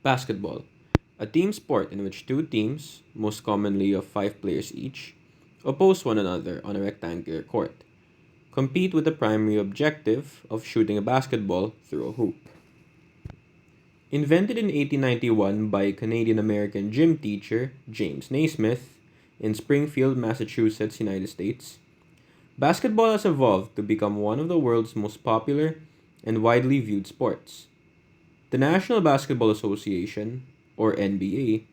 Basketball, a team sport in which two teams, most commonly of five players each, oppose one another on a rectangular court, compete with the primary objective of shooting a basketball through a hoop. Invented in 1891 by Canadian American gym teacher James Naismith in Springfield, Massachusetts, United States, basketball has evolved to become one of the world's most popular and widely viewed sports. The National Basketball Association, or NBA,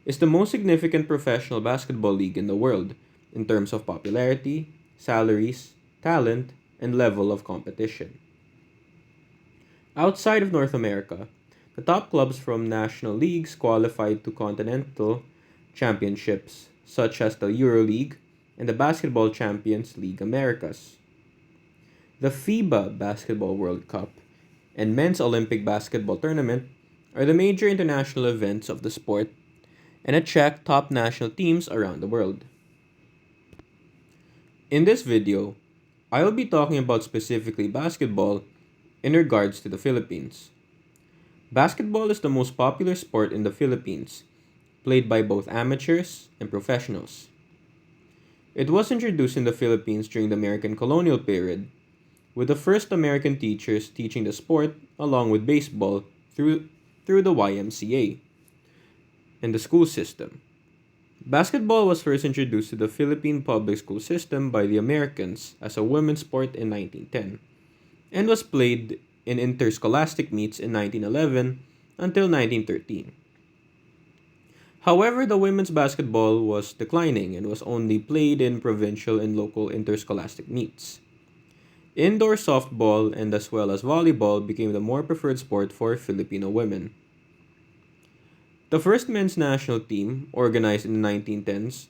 is the most significant professional basketball league in the world in terms of popularity, salaries, talent, and level of competition. Outside of North America, the top clubs from national leagues qualified to continental championships, such as the EuroLeague and the Basketball Champions League Americas. The FIBA Basketball World Cup and Men's Olympic Basketball Tournament are the major international events of the sport and attract top national teams around the world. In this video, I will be talking about specifically basketball in regards to the Philippines. Basketball is the most popular sport in the Philippines, played by both amateurs and professionals. It was introduced in the Philippines during the American colonial period, with the first American teachers teaching the sport along with baseball through the YMCA and the school system. Basketball was first introduced to the Philippine public school system by the Americans as a women's sport in 1910 and was played in interscholastic meets in 1911 until 1913. However, the women's basketball was declining and was only played in provincial and local interscholastic meets. Indoor softball and as well as volleyball became the more preferred sport for Filipino women. The first men's national team, organized in the 1910s,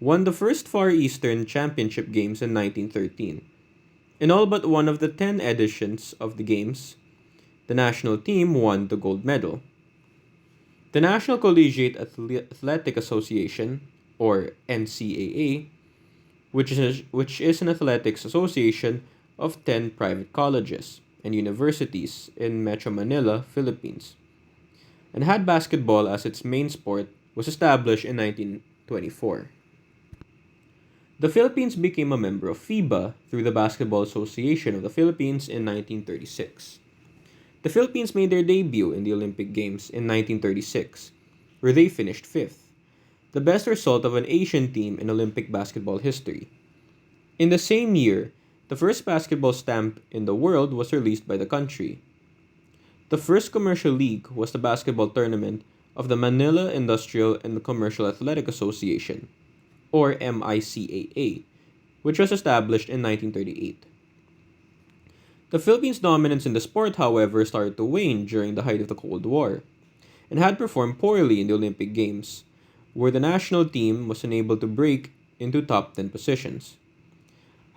won the first Far Eastern Championship Games in 1913. In all but one of the 10 editions of the Games, the national team won the gold medal. The National Collegiate Athletic Association, or NCAA, which is an athletics association of 10 private colleges and universities in Metro Manila, Philippines, and had basketball as its main sport, was established in 1924. The Philippines became a member of FIBA through the Basketball Association of the Philippines in 1936. The Philippines made their debut in the Olympic Games in 1936, where they finished fifth, the best result of an Asian team in Olympic basketball history. In the same year, the first basketball stamp in the world was released by the country. The first commercial league was the basketball tournament of the Manila Industrial and Commercial Athletic Association, or MICAA, which was established in 1938. The Philippines' dominance in the sport, however, started to wane during the height of the Cold War, and had performed poorly in the Olympic Games, where the national team was unable to break into top 10 positions.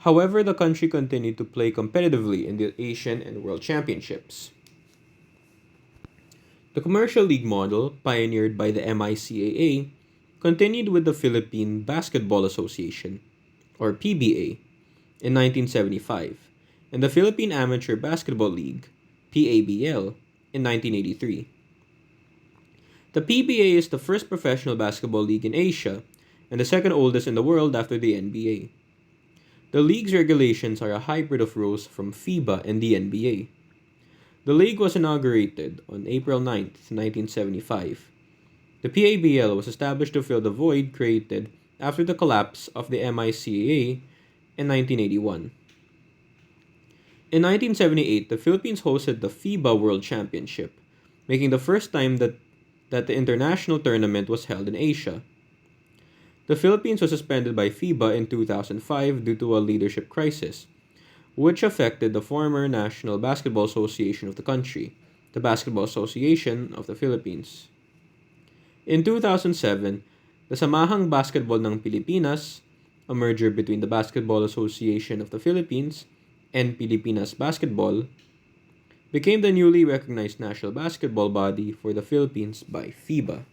However, the country continued to play competitively in the Asian and World Championships. The commercial league model, pioneered by the MICAA, continued with the Philippine Basketball Association, or PBA, in 1975, and the Philippine Amateur Basketball League, PABL, in 1983. The PBA is the first professional basketball league in Asia and the second oldest in the world after the NBA. The league's regulations are a hybrid of rules from FIBA and the NBA. The league was inaugurated on April 9, 1975. The PABL was established to fill the void created after the collapse of the MICAA in 1981. In 1978, the Philippines hosted the FIBA World Championship, making the first time that the international tournament was held in Asia. The Philippines was suspended by FIBA in 2005 due to a leadership crisis, which affected the former National Basketball Association of the country, the Basketball Association of the Philippines. In 2007, the Samahang Basketball ng Pilipinas, a merger between the Basketball Association of the Philippines and Pilipinas Basketball, became the newly recognized national basketball body for the Philippines by FIBA.